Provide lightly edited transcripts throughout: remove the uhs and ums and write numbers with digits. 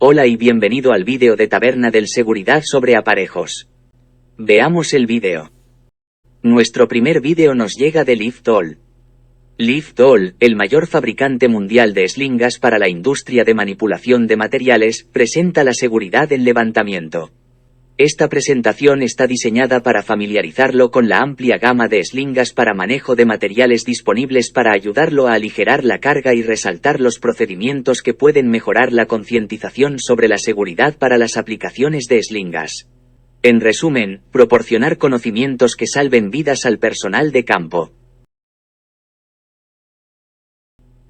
Hola y bienvenido al vídeo de Taberna del Seguridad sobre aparejos. Veamos el vídeo. Nuestro primer vídeo nos llega de Liftall. Liftall, el mayor fabricante mundial de slingas para la industria de manipulación de materiales, presenta la seguridad en levantamiento. Esta presentación está diseñada para familiarizarlo con la amplia gama de slingas para manejo de materiales disponibles para ayudarlo a aligerar la carga y resaltar los procedimientos que pueden mejorar la concientización sobre la seguridad para las aplicaciones de slingas. En resumen, proporcionar conocimientos que salven vidas al personal de campo.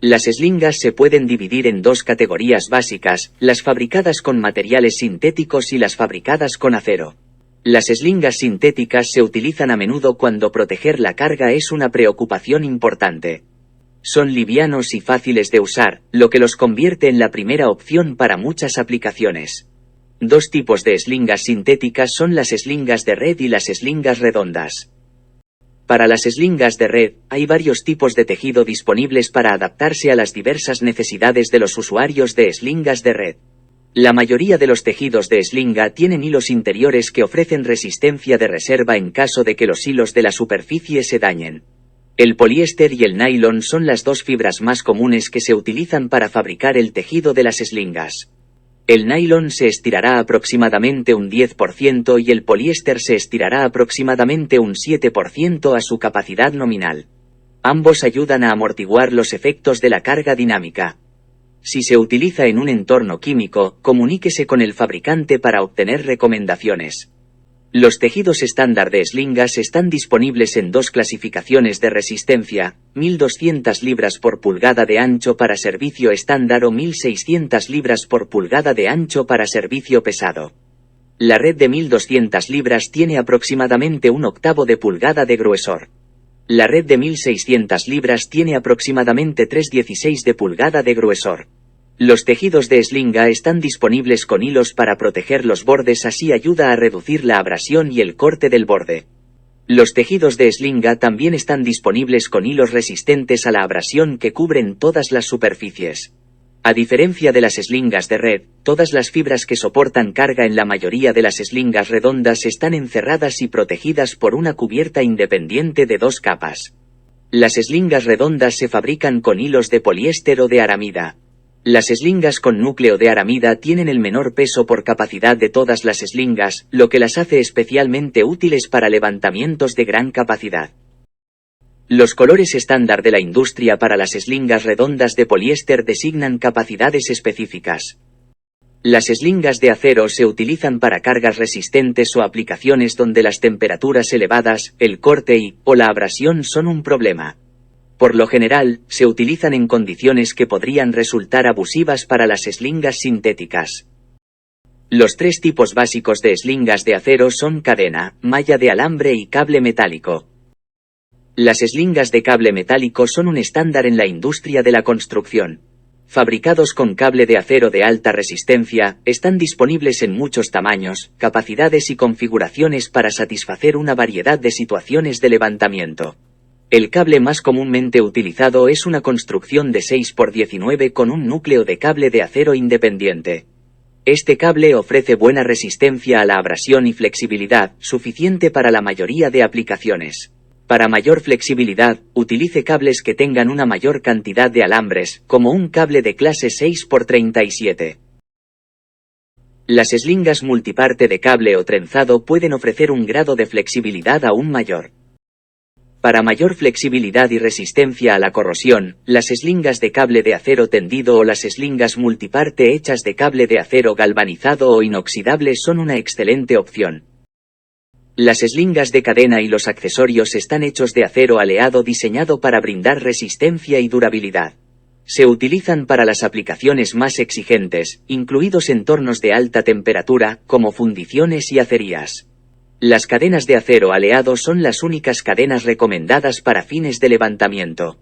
Las slingas se pueden dividir en dos categorías básicas, las fabricadas con materiales sintéticos y las fabricadas con acero. Las slingas sintéticas se utilizan a menudo cuando proteger la carga es una preocupación importante. Son livianos y fáciles de usar, lo que los convierte en la primera opción para muchas aplicaciones. Dos tipos de slingas sintéticas son las slingas de red y las slingas redondas. Para las slingas de red, hay varios tipos de tejido disponibles para adaptarse a las diversas necesidades de los usuarios de slingas de red. La mayoría de los tejidos de slinga tienen hilos interiores que ofrecen resistencia de reserva en caso de que los hilos de la superficie se dañen. El poliéster y el nylon son las dos fibras más comunes que se utilizan para fabricar el tejido de las slingas. El nylon se estirará aproximadamente un 10% y el poliéster se estirará aproximadamente un 7% a su capacidad nominal. Ambos ayudan a amortiguar los efectos de la carga dinámica. Si se utiliza en un entorno químico, comuníquese con el fabricante para obtener recomendaciones. Los tejidos estándar de slingas están disponibles en dos clasificaciones de resistencia, 1200 libras por pulgada de ancho para servicio estándar o 1600 libras por pulgada de ancho para servicio pesado. La red de 1200 libras tiene aproximadamente un octavo de pulgada de gruesor. La red de 1600 libras tiene aproximadamente 3/16 de pulgada de gruesor. Los tejidos de slinga están disponibles con hilos para proteger los bordes, así ayuda a reducir la abrasión y el corte del borde. Los tejidos de slinga también están disponibles con hilos resistentes a la abrasión que cubren todas las superficies. A diferencia de las slingas de red, todas las fibras que soportan carga en la mayoría de las slingas redondas están encerradas y protegidas por una cubierta independiente de dos capas. Las slingas redondas se fabrican con hilos de poliéster o de aramida. Las slingas con núcleo de aramida tienen el menor peso por capacidad de todas las slingas, lo que las hace especialmente útiles para levantamientos de gran capacidad. Los colores estándar de la industria para las slingas redondas de poliéster designan capacidades específicas. Las slingas de acero se utilizan para cargas resistentes o aplicaciones donde las temperaturas elevadas, el corte o la abrasión son un problema. Por lo general, se utilizan en condiciones que podrían resultar abusivas para las slingas sintéticas. Los tres tipos básicos de slingas de acero son cadena, malla de alambre y cable metálico. Las slingas de cable metálico son un estándar en la industria de la construcción. Fabricados con cable de acero de alta resistencia, están disponibles en muchos tamaños, capacidades y configuraciones para satisfacer una variedad de situaciones de levantamiento. El cable más comúnmente utilizado es una construcción de 6x19 con un núcleo de cable de acero independiente. Este cable ofrece buena resistencia a la abrasión y flexibilidad, suficiente para la mayoría de aplicaciones. Para mayor flexibilidad, utilice cables que tengan una mayor cantidad de alambres, como un cable de clase 6x37. Las slingas multiparte de cable o trenzado pueden ofrecer un grado de flexibilidad aún mayor. Para mayor flexibilidad y resistencia a la corrosión, las slingas de cable de acero tendido o las slingas multiparte hechas de cable de acero galvanizado o inoxidable son una excelente opción. Las slingas de cadena y los accesorios están hechos de acero aleado diseñado para brindar resistencia y durabilidad. Se utilizan para las aplicaciones más exigentes, incluidos entornos de alta temperatura, como fundiciones y acerías. Las cadenas de acero aleado son las únicas cadenas recomendadas para fines de levantamiento.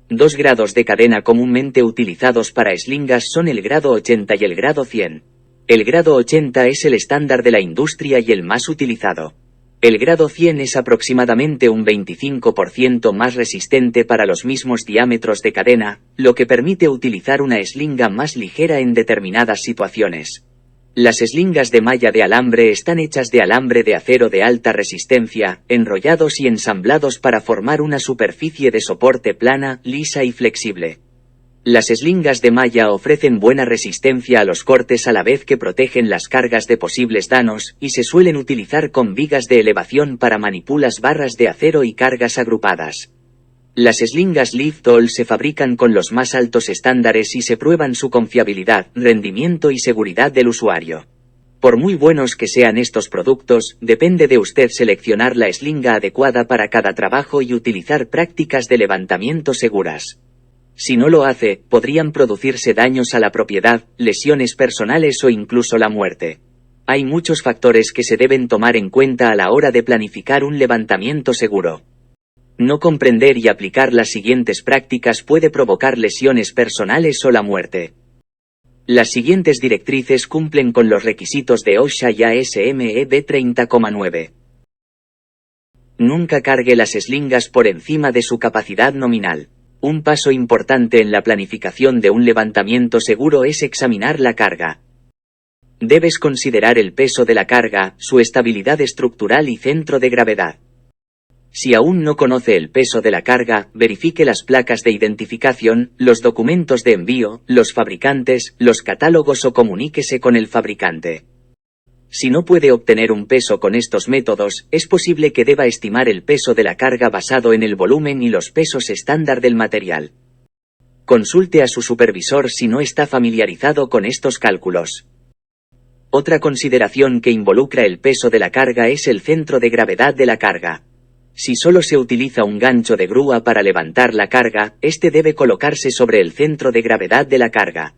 Dos grados de cadena comúnmente utilizados para slingas son el grado 80 y el grado 100. El grado 80 es el estándar de la industria y el más utilizado. El grado 100 es aproximadamente un 25% más resistente para los mismos diámetros de cadena, lo que permite utilizar una eslinga más ligera en determinadas situaciones. Las eslingas de malla de alambre están hechas de alambre de acero de alta resistencia, enrollados y ensamblados para formar una superficie de soporte plana, lisa y flexible. Las eslingas de malla ofrecen buena resistencia a los cortes a la vez que protegen las cargas de posibles daños, y se suelen utilizar con vigas de elevación para manipular barras de acero y cargas agrupadas. Las eslingas Lift-All se fabrican con los más altos estándares y se prueban su confiabilidad, rendimiento y seguridad del usuario. Por muy buenos que sean estos productos, depende de usted seleccionar la eslinga adecuada para cada trabajo y utilizar prácticas de levantamiento seguras. Si no lo hace, podrían producirse daños a la propiedad, lesiones personales o incluso la muerte. Hay muchos factores que se deben tomar en cuenta a la hora de planificar un levantamiento seguro. No comprender y aplicar las siguientes prácticas puede provocar lesiones personales o la muerte. Las siguientes directrices cumplen con los requisitos de OSHA y ASME B30,9. Nunca cargue las eslingas por encima de su capacidad nominal. Un paso importante en la planificación de un levantamiento seguro es examinar la carga. Debes considerar el peso de la carga, su estabilidad estructural y centro de gravedad. Si aún no conoce el peso de la carga, verifique las placas de identificación, los documentos de envío, los fabricantes, los catálogos o comuníquese con el fabricante. Si no puede obtener un peso con estos métodos, es posible que deba estimar el peso de la carga basado en el volumen y los pesos estándar del material. Consulte a su supervisor si no está familiarizado con estos cálculos. Otra consideración que involucra el peso de la carga es el centro de gravedad de la carga. Si solo se utiliza un gancho de grúa para levantar la carga, este debe colocarse sobre el centro de gravedad de la carga.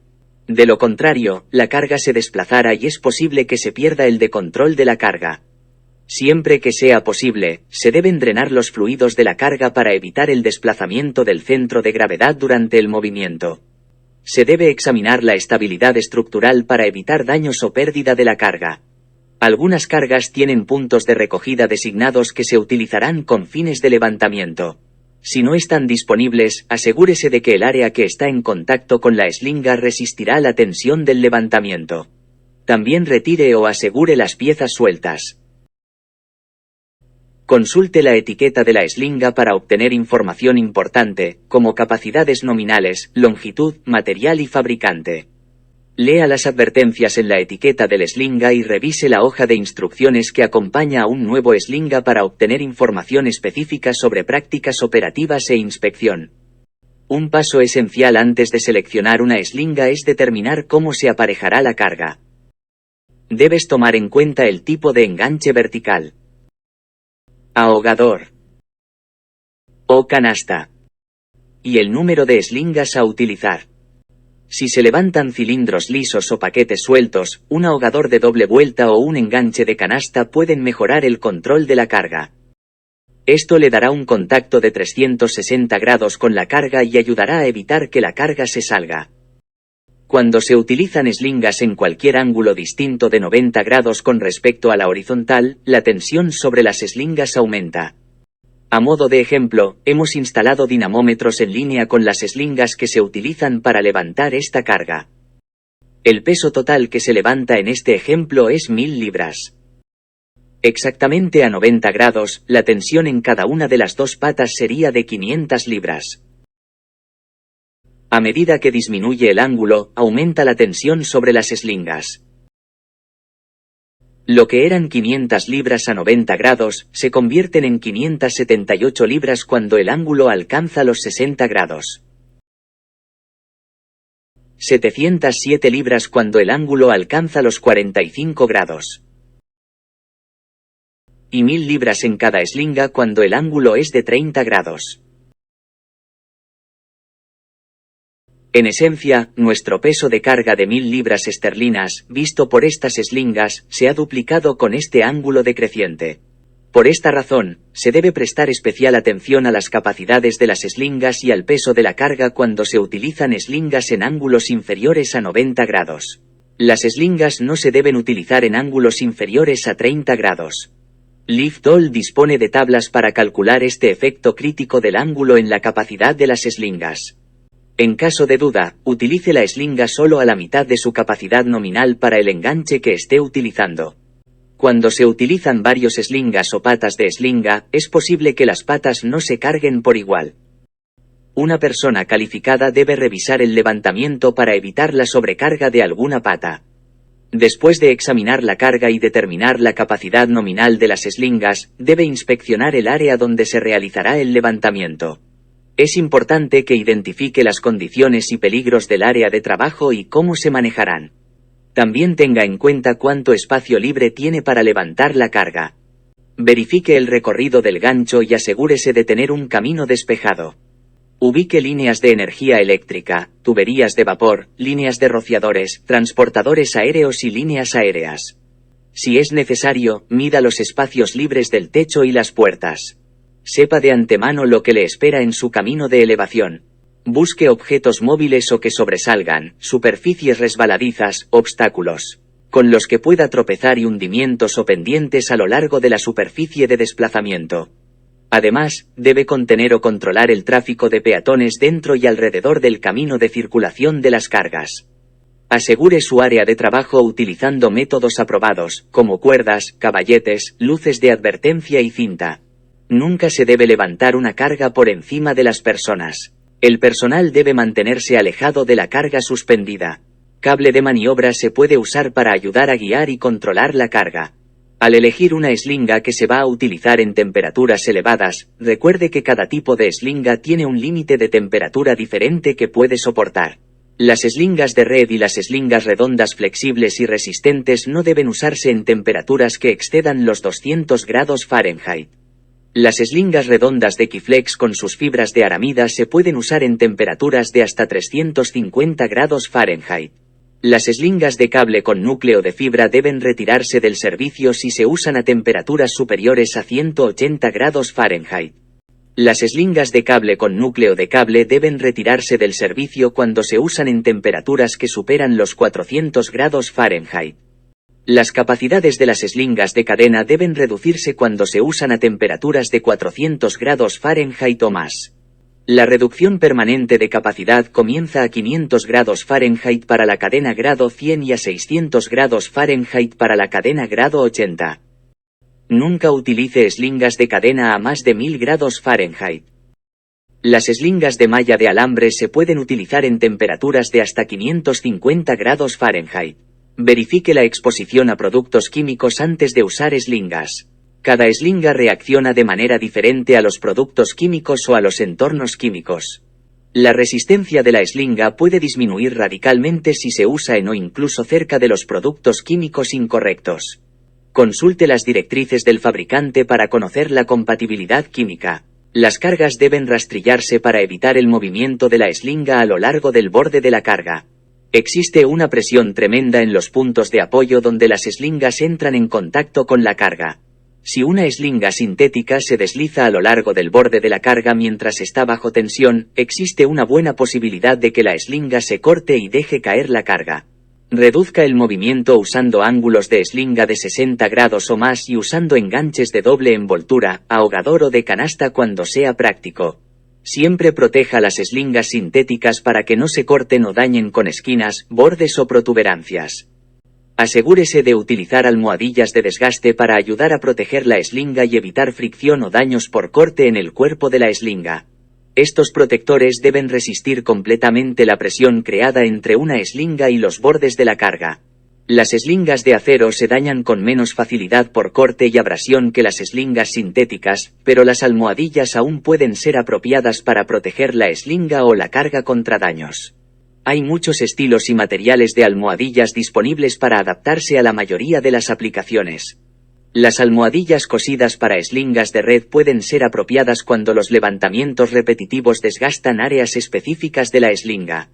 De lo contrario, la carga se desplazará y es posible que se pierda el de control de la carga. Siempre que sea posible, se deben drenar los fluidos de la carga para evitar el desplazamiento del centro de gravedad durante el movimiento. Se debe examinar la estabilidad estructural para evitar daños o pérdida de la carga. Algunas cargas tienen puntos de recogida designados que se utilizarán con fines de levantamiento. Si no están disponibles, asegúrese de que el área que está en contacto con la eslinga resistirá la tensión del levantamiento. También retire o asegure las piezas sueltas. Consulte la etiqueta de la eslinga para obtener información importante, como capacidades nominales, longitud, material y fabricante. Lea las advertencias en la etiqueta del eslinga y revise la hoja de instrucciones que acompaña a un nuevo eslinga para obtener información específica sobre prácticas operativas e inspección. Un paso esencial antes de seleccionar una eslinga es determinar cómo se aparejará la carga. Debes tomar en cuenta el tipo de enganche vertical, ahogador o canasta, y el número de eslingas a utilizar. Si se levantan cilindros lisos o paquetes sueltos, un ahogador de doble vuelta o un enganche de canasta pueden mejorar el control de la carga. Esto le dará un contacto de 360 grados con la carga y ayudará a evitar que la carga se salga. Cuando se utilizan eslingas en cualquier ángulo distinto de 90 grados con respecto a la horizontal, la tensión sobre las eslingas aumenta. A modo de ejemplo, hemos instalado dinamómetros en línea con las eslingas que se utilizan para levantar esta carga. El peso total que se levanta en este ejemplo es 1000 libras. Exactamente a 90 grados, la tensión en cada una de las dos patas sería de 500 libras. A medida que disminuye el ángulo, aumenta la tensión sobre las eslingas. Lo que eran 500 libras a 90 grados, se convierten en 578 libras cuando el ángulo alcanza los 60 grados. 707 libras cuando el ángulo alcanza los 45 grados. Y 1000 libras en cada eslinga cuando el ángulo es de 30 grados. En esencia, nuestro peso de carga de 1000 libras esterlinas, visto por estas eslingas, se ha duplicado con este ángulo decreciente. Por esta razón, se debe prestar especial atención a las capacidades de las eslingas y al peso de la carga cuando se utilizan eslingas en ángulos inferiores a 90 grados. Las eslingas no se deben utilizar en ángulos inferiores a 30 grados. Lift-All dispone de tablas para calcular este efecto crítico del ángulo en la capacidad de las slingas. En caso de duda, utilice la slinga solo a la mitad de su capacidad nominal para el enganche que esté utilizando. Cuando se utilizan varios slingas o patas de slinga, es posible que las patas no se carguen por igual. Una persona calificada debe revisar el levantamiento para evitar la sobrecarga de alguna pata. Después de examinar la carga y determinar la capacidad nominal de las slingas, debe inspeccionar el área donde se realizará el levantamiento. Es importante que identifique las condiciones y peligros del área de trabajo y cómo se manejarán. También tenga en cuenta cuánto espacio libre tiene para levantar la carga. Verifique el recorrido del gancho y asegúrese de tener un camino despejado. Ubique líneas de energía eléctrica, tuberías de vapor, líneas de rociadores, transportadores aéreos y líneas aéreas. Si es necesario, mida los espacios libres del techo y las puertas. Sepa de antemano lo que le espera en su camino de elevación. Busque objetos móviles o que sobresalgan, superficies resbaladizas, obstáculos, con los que pueda tropezar y hundimientos o pendientes a lo largo de la superficie de desplazamiento. Además, debe contener o controlar el tráfico de peatones dentro y alrededor del camino de circulación de las cargas. Asegure su área de trabajo utilizando métodos aprobados, como cuerdas, caballetes, luces de advertencia y cinta. Nunca se debe levantar una carga por encima de las personas. El personal debe mantenerse alejado de la carga suspendida. Cable de maniobra se puede usar para ayudar a guiar y controlar la carga. Al elegir una slinga que se va a utilizar en temperaturas elevadas, recuerde que cada tipo de slinga tiene un límite de temperatura diferente que puede soportar. Las slingas de red y las slingas redondas flexibles y resistentes no deben usarse en temperaturas que excedan los 200 grados Fahrenheit. Las slingas redondas de Keyflex con sus fibras de aramida se pueden usar en temperaturas de hasta 350 grados Fahrenheit. Las slingas de cable con núcleo de fibra deben retirarse del servicio si se usan a temperaturas superiores a 180 grados Fahrenheit. Las slingas de cable con núcleo de cable deben retirarse del servicio cuando se usan en temperaturas que superan los 400 grados Fahrenheit. Las capacidades de las slingas de cadena deben reducirse cuando se usan a temperaturas de 400 grados Fahrenheit o más. La reducción permanente de capacidad comienza a 500 grados Fahrenheit para la cadena grado 100 y a 600 grados Fahrenheit para la cadena grado 80. Nunca utilice slingas de cadena a más de 1000 grados Fahrenheit. Las slingas de malla de alambre se pueden utilizar en temperaturas de hasta 550 grados Fahrenheit. Verifique la exposición a productos químicos antes de usar slingas. Cada slinga reacciona de manera diferente a los productos químicos o a los entornos químicos. La resistencia de la slinga puede disminuir radicalmente si se usa en o incluso cerca de los productos químicos incorrectos. Consulte las directrices del fabricante para conocer la compatibilidad química. Las cargas deben rastrillarse para evitar el movimiento de la slinga a lo largo del borde de la carga. Existe una presión tremenda en los puntos de apoyo donde las slingas entran en contacto con la carga. Si una slinga sintética se desliza a lo largo del borde de la carga mientras está bajo tensión, existe una buena posibilidad de que la slinga se corte y deje caer la carga. Reduzca el movimiento usando ángulos de slinga de 60 grados o más y usando enganches de doble envoltura, ahogador o de canasta cuando sea práctico. Siempre proteja las slingas sintéticas para que no se corten o dañen con esquinas, bordes o protuberancias. Asegúrese de utilizar almohadillas de desgaste para ayudar a proteger la slinga y evitar fricción o daños por corte en el cuerpo de la slinga. Estos protectores deben resistir completamente la presión creada entre una slinga y los bordes de la carga. Las slingas de acero se dañan con menos facilidad por corte y abrasión que las slingas sintéticas, pero las almohadillas aún pueden ser apropiadas para proteger la slinga o la carga contra daños. Hay muchos estilos y materiales de almohadillas disponibles para adaptarse a la mayoría de las aplicaciones. Las almohadillas cosidas para slingas de red pueden ser apropiadas cuando los levantamientos repetitivos desgastan áreas específicas de la slinga.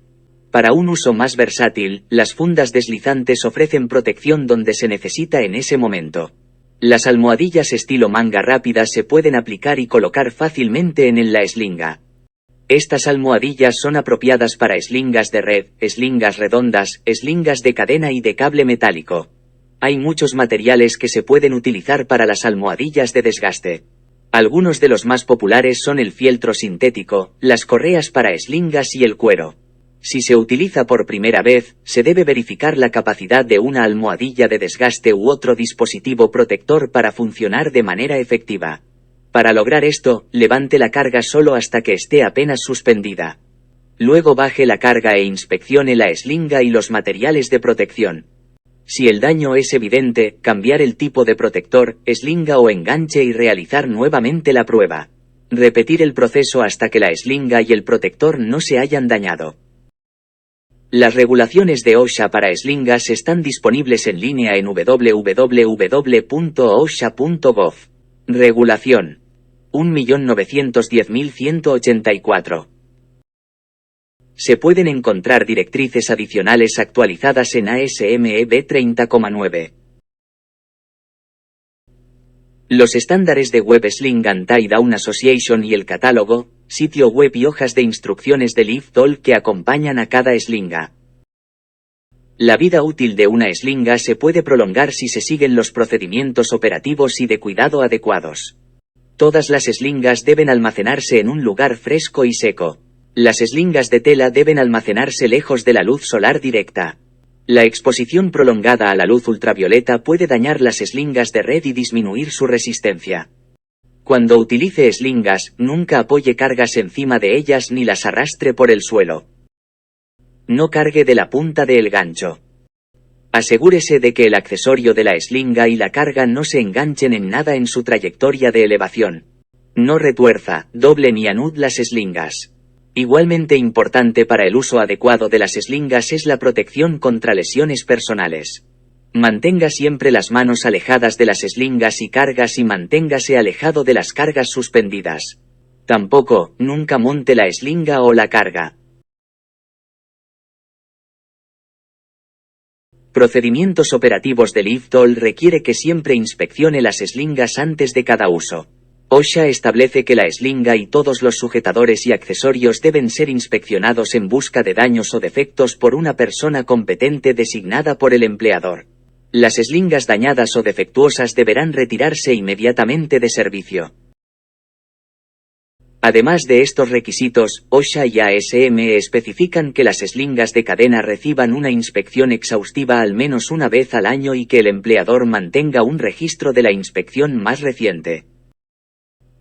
Para un uso más versátil, las fundas deslizantes ofrecen protección donde se necesita en ese momento. Las almohadillas estilo manga rápida se pueden aplicar y colocar fácilmente en la slinga. Estas almohadillas son apropiadas para slingas de red, slingas redondas, slingas de cadena y de cable metálico. Hay muchos materiales que se pueden utilizar para las almohadillas de desgaste. Algunos de los más populares son el fieltro sintético, las correas para eslingas y el cuero. Si se utiliza por primera vez, se debe verificar la capacidad de una almohadilla de desgaste u otro dispositivo protector para funcionar de manera efectiva. Para lograr esto, levante la carga solo hasta que esté apenas suspendida. Luego baje la carga e inspeccione la eslinga y los materiales de protección. Si el daño es evidente, cambiar el tipo de protector, eslinga o enganche y realizar nuevamente la prueba. Repetir el proceso hasta que la eslinga y el protector no se hayan dañado. Las regulaciones de OSHA para eslingas están disponibles en línea en www.osha.gov. Regulación 1.910.184. Se pueden encontrar directrices adicionales actualizadas en ASME B30,9. Los estándares de Web Sling and Tie Down Association y el catálogo, sitio web y hojas de instrucciones de Lift-All que acompañan a cada eslinga. La vida útil de una eslinga se puede prolongar si se siguen los procedimientos operativos y de cuidado adecuados. Todas las eslingas deben almacenarse en un lugar fresco y seco. Las eslingas de tela deben almacenarse lejos de la luz solar directa. La exposición prolongada a la luz ultravioleta puede dañar las eslingas de red y disminuir su resistencia. Cuando utilice eslingas, nunca apoye cargas encima de ellas ni las arrastre por el suelo. No cargue de la punta del gancho. Asegúrese de que el accesorio de la eslinga y la carga no se enganchen en nada en su trayectoria de elevación. No retuerza, doble ni anude las eslingas. Igualmente importante para el uso adecuado de las eslingas es la protección contra lesiones personales. Mantenga siempre las manos alejadas de las eslingas y cargas y manténgase alejado de las cargas suspendidas. Tampoco, nunca monte la eslinga o la carga. Procedimientos operativos de Lift-All requiere que siempre inspeccione las eslingas antes de cada uso. OSHA establece que la eslinga y todos los sujetadores y accesorios deben ser inspeccionados en busca de daños o defectos por una persona competente designada por el empleador. Las eslingas dañadas o defectuosas deberán retirarse inmediatamente de servicio. Además de estos requisitos, OSHA y ASME especifican que las eslingas de cadena reciban una inspección exhaustiva al menos una vez al año y que el empleador mantenga un registro de la inspección más reciente.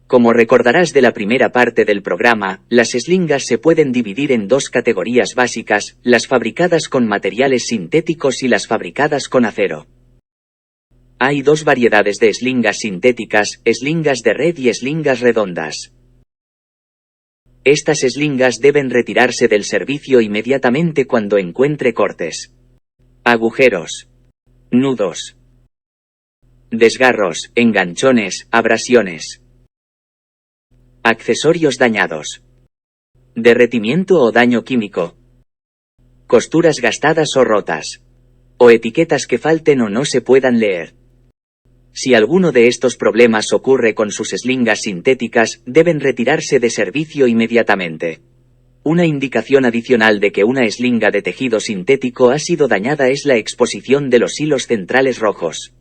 Como recordarás de la primera parte del programa, las eslingas se pueden dividir en dos categorías básicas, las fabricadas con materiales sintéticos y las fabricadas con acero. Hay dos variedades de eslingas sintéticas, eslingas de red y eslingas redondas. Estas eslingas deben retirarse del servicio inmediatamente cuando encuentre cortes, agujeros, nudos, desgarros, enganchones, abrasiones, accesorios dañados, derretimiento o daño químico, costuras gastadas o rotas, o etiquetas que falten o no se puedan leer. Si alguno de estos problemas ocurre con sus eslingas sintéticas, deben retirarse de servicio inmediatamente. Una indicación adicional de que una eslinga de tejido sintético ha sido dañada es la exposición de los hilos centrales rojos.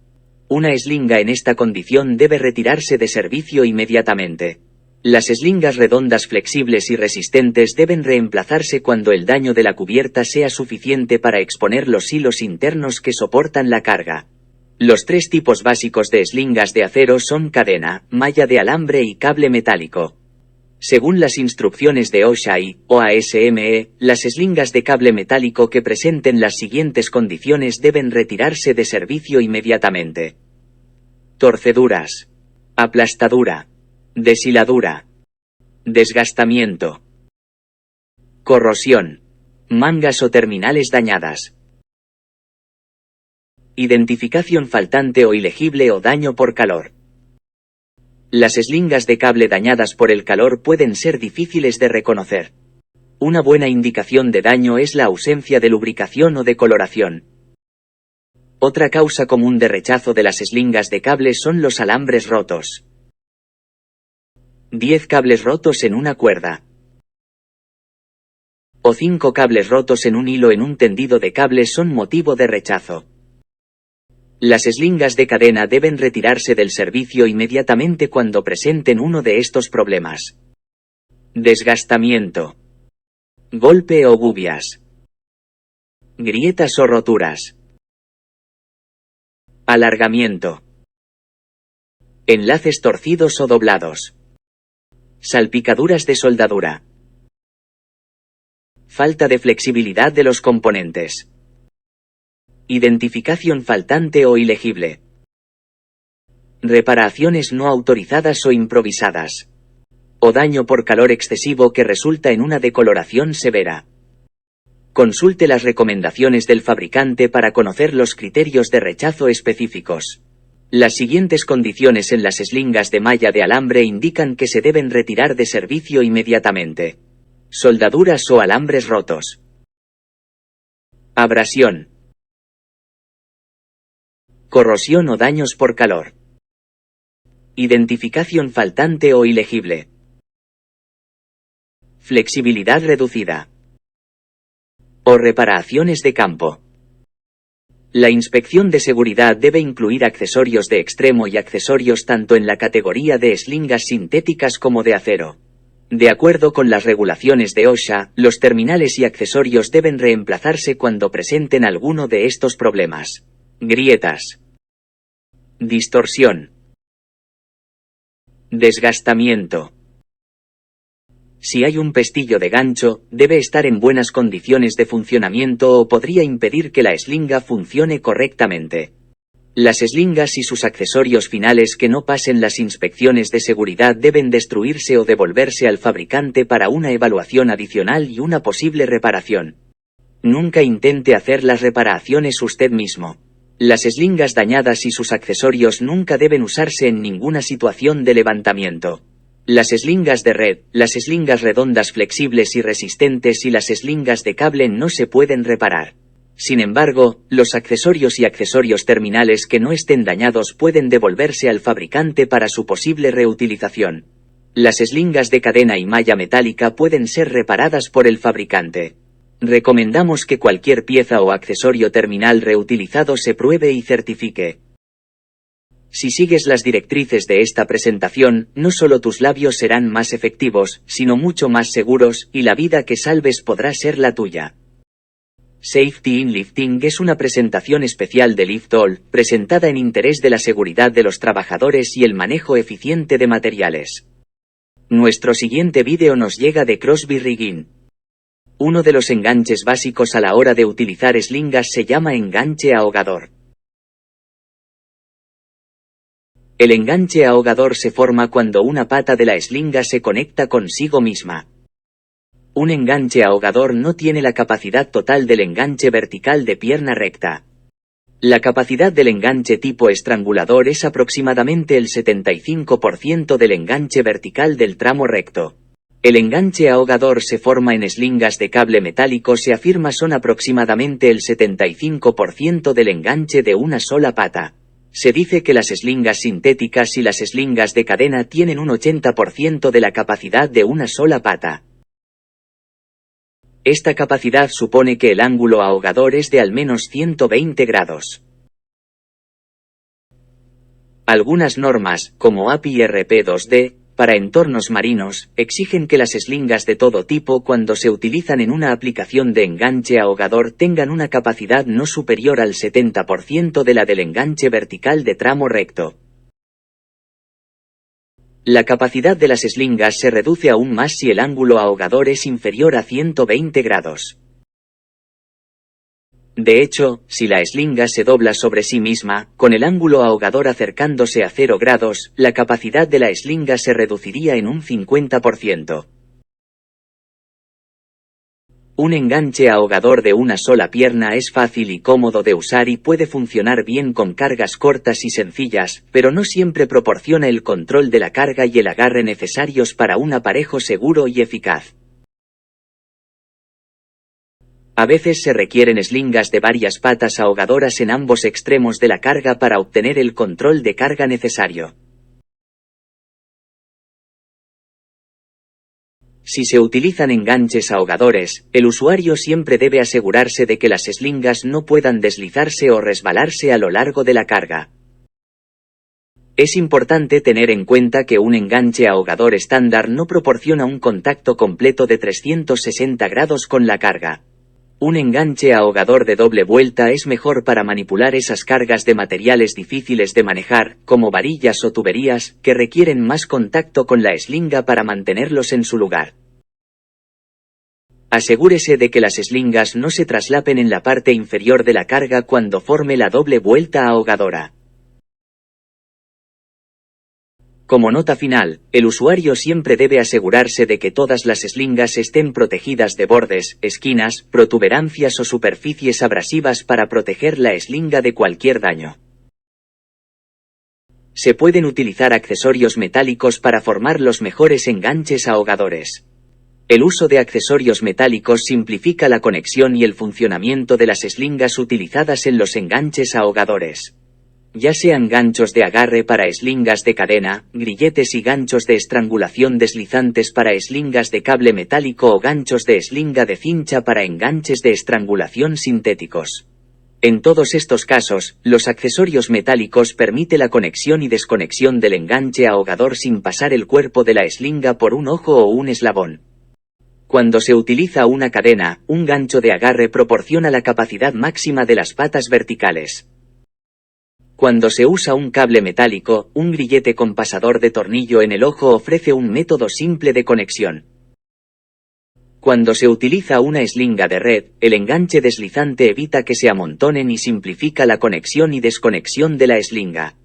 Una eslinga en esta condición debe retirarse de servicio inmediatamente. Las eslingas redondas flexibles y resistentes deben reemplazarse cuando el daño de la cubierta sea suficiente para exponer los hilos internos que soportan la carga. Los tres tipos básicos de eslingas de acero son cadena, malla de alambre y cable metálico. Según las instrucciones de OSHA o ASME, las eslingas de cable metálico que presenten las siguientes condiciones deben retirarse de servicio inmediatamente: torceduras, aplastadura, deshiladura, desgastamiento, corrosión, mangas o terminales dañadas, identificación faltante o ilegible o daño por calor. Las eslingas de cable dañadas por el calor pueden ser difíciles de reconocer. Una buena indicación de daño es la ausencia de lubricación o de coloración. Otra causa común de rechazo de las eslingas de cable son los alambres rotos. 10 cables rotos en una cuerda. O 5 cables rotos en un hilo en un tendido de cable son motivo de rechazo. Las eslingas de cadena deben retirarse del servicio inmediatamente cuando presenten uno de estos problemas. Desgastamiento. Golpe o gubias. Grietas o roturas. Alargamiento. Enlaces torcidos o doblados. Salpicaduras de soldadura. Falta de flexibilidad de los componentes. Identificación faltante o ilegible. Reparaciones no autorizadas o improvisadas. O daño por calor excesivo que resulta en una decoloración severa. Consulte las recomendaciones del fabricante para conocer los criterios de rechazo específicos. Las siguientes condiciones en las eslingas de malla de alambre indican que se deben retirar de servicio inmediatamente. Soldaduras o alambres rotos. Abrasión. Corrosión o daños por calor. Identificación faltante o ilegible. Flexibilidad reducida. O reparaciones de campo. La inspección de seguridad debe incluir accesorios de extremo y accesorios tanto en la categoría de eslingas sintéticas como de acero. De acuerdo con las regulaciones de OSHA, los terminales y accesorios deben reemplazarse cuando presenten alguno de estos problemas. Grietas. Distorsión. Desgastamiento. Si hay un pestillo de gancho, debe estar en buenas condiciones de funcionamiento o podría impedir que la eslinga funcione correctamente. Las eslingas y sus accesorios finales que no pasen las inspecciones de seguridad deben destruirse o devolverse al fabricante para una evaluación adicional y una posible reparación. Nunca intente hacer las reparaciones usted mismo. Las eslingas dañadas y sus accesorios nunca deben usarse en ninguna situación de levantamiento. Las eslingas de red, las eslingas redondas flexibles y resistentes y las eslingas de cable no se pueden reparar. Sin embargo, los accesorios y accesorios terminales que no estén dañados pueden devolverse al fabricante para su posible reutilización. Las eslingas de cadena y malla metálica pueden ser reparadas por el fabricante. Recomendamos que cualquier pieza o accesorio terminal reutilizado se pruebe y certifique. Si sigues las directrices de esta presentación, no solo tus labios serán más efectivos, sino mucho más seguros, y la vida que salves podrá ser la tuya. Safety in Lifting es una presentación especial de Liftol, presentada en interés de la seguridad de los trabajadores y el manejo eficiente de materiales. Nuestro siguiente vídeo nos llega de Crosby Rigging. Uno de los enganches básicos a la hora de utilizar eslingas se llama enganche ahogador. El enganche ahogador se forma cuando una pata de la eslinga se conecta consigo misma. Un enganche ahogador no tiene la capacidad total del enganche vertical de pierna recta. La capacidad del enganche tipo estrangulador es aproximadamente el 75% del enganche vertical del tramo recto. El enganche ahogador se forma en eslingas de cable metálico, se afirma son aproximadamente el 75% del enganche de una sola pata. Se dice que las eslingas sintéticas y las eslingas de cadena tienen un 80% de la capacidad de una sola pata. Esta capacidad supone que el ángulo ahogador es de al menos 120 grados. Algunas normas, como API RP2D, para entornos marinos, exigen que las eslingas de todo tipo cuando se utilizan en una aplicación de enganche ahogador tengan una capacidad no superior al 70% de la del enganche vertical de tramo recto. La capacidad de las eslingas se reduce aún más si el ángulo ahogador es inferior a 120 grados. De hecho, si la eslinga se dobla sobre sí misma, con el ángulo ahogador acercándose a 0 grados, la capacidad de la eslinga se reduciría en un 50%. Un enganche ahogador de una sola pierna es fácil y cómodo de usar y puede funcionar bien con cargas cortas y sencillas, pero no siempre proporciona el control de la carga y el agarre necesarios para un aparejo seguro y eficaz. A veces se requieren eslingas de varias patas ahogadoras en ambos extremos de la carga para obtener el control de carga necesario. Si se utilizan enganches ahogadores, el usuario siempre debe asegurarse de que las eslingas no puedan deslizarse o resbalarse a lo largo de la carga. Es importante tener en cuenta que un enganche ahogador estándar no proporciona un contacto completo de 360 grados con la carga. Un enganche ahogador de doble vuelta es mejor para manipular esas cargas de materiales difíciles de manejar, como varillas o tuberías, que requieren más contacto con la eslinga para mantenerlos en su lugar. Asegúrese de que las eslingas no se traslapen en la parte inferior de la carga cuando forme la doble vuelta ahogadora. Como nota final, el usuario siempre debe asegurarse de que todas las eslingas estén protegidas de bordes, esquinas, protuberancias o superficies abrasivas para proteger la eslinga de cualquier daño. Se pueden utilizar accesorios metálicos para formar los mejores enganches ahogadores. El uso de accesorios metálicos simplifica la conexión y el funcionamiento de las eslingas utilizadas en los enganches ahogadores. Ya sean ganchos de agarre para eslingas de cadena, grilletes y ganchos de estrangulación deslizantes para eslingas de cable metálico o ganchos de eslinga de cincha para enganches de estrangulación sintéticos. En todos estos casos, los accesorios metálicos permiten la conexión y desconexión del enganche ahogador sin pasar el cuerpo de la eslinga por un ojo o un eslabón. Cuando se utiliza una cadena, un gancho de agarre proporciona la capacidad máxima de las patas verticales. Cuando se usa un cable metálico, un grillete con pasador de tornillo en el ojo ofrece un método simple de conexión. Cuando se utiliza una eslinga de red, el enganche deslizante evita que se amontonen y simplifica la conexión y desconexión de la eslinga.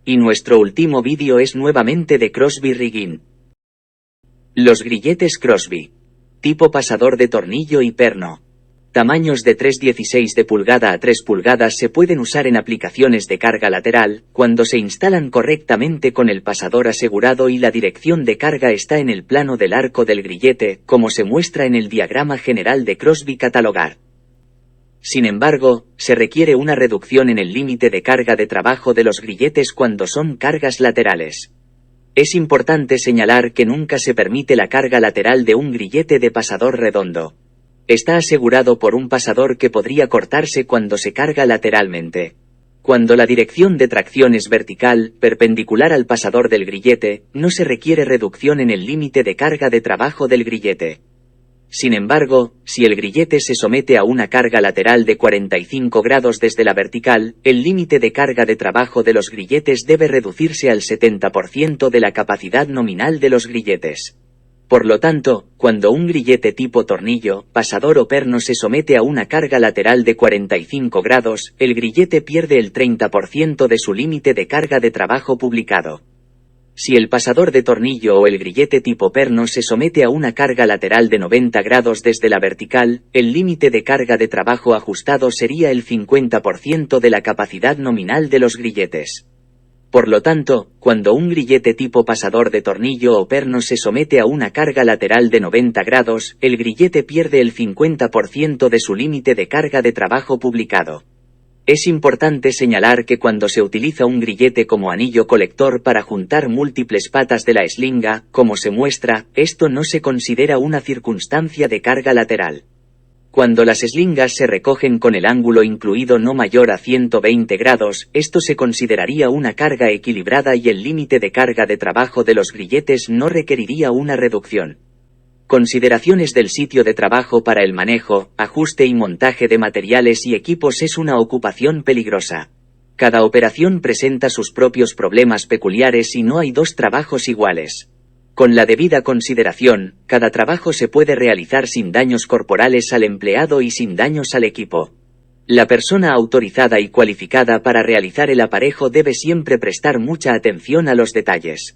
Y nuestro último vídeo es nuevamente de Crosby Rigging. Los grilletes Crosby. Tipo pasador de tornillo y perno. Tamaños de 3/16 de pulgada a 3 pulgadas se pueden usar en aplicaciones de carga lateral, cuando se instalan correctamente con el pasador asegurado y la dirección de carga está en el plano del arco del grillete, como se muestra en el diagrama general de Crosby Catalogar. Sin embargo, se requiere una reducción en el límite de carga de trabajo de los grilletes cuando son cargas laterales. Es importante señalar que nunca se permite la carga lateral de un grillete de pasador redondo. Está asegurado por un pasador que podría cortarse cuando se carga lateralmente. Cuando la dirección de tracción es vertical, perpendicular al pasador del grillete, no se requiere reducción en el límite de carga de trabajo del grillete. Sin embargo, si el grillete se somete a una carga lateral de 45 grados desde la vertical, el límite de carga de trabajo de los grilletes debe reducirse al 70% de la capacidad nominal de los grilletes. Por lo tanto, cuando un grillete tipo tornillo, pasador o perno se somete a una carga lateral de 45 grados, el grillete pierde el 30% de su límite de carga de trabajo publicado. Si el pasador de tornillo o el grillete tipo perno se somete a una carga lateral de 90 grados desde la vertical, el límite de carga de trabajo ajustado sería el 50% de la capacidad nominal de los grilletes. Por lo tanto, cuando un grillete tipo pasador de tornillo o perno se somete a una carga lateral de 90 grados, el grillete pierde el 50% de su límite de carga de trabajo publicado. Es importante señalar que cuando se utiliza un grillete como anillo colector para juntar múltiples patas de la eslinga, como se muestra, esto no se considera una circunstancia de carga lateral. Cuando las eslingas se recogen con el ángulo incluido no mayor a 120 grados, esto se consideraría una carga equilibrada y el límite de carga de trabajo de los grilletes no requeriría una reducción. Consideraciones del sitio de trabajo para el manejo, ajuste y montaje de materiales y equipos es una ocupación peligrosa. Cada operación presenta sus propios problemas peculiares y no hay dos trabajos iguales. Con la debida consideración, cada trabajo se puede realizar sin daños corporales al empleado y sin daños al equipo. La persona autorizada y cualificada para realizar el aparejo debe siempre prestar mucha atención a los detalles.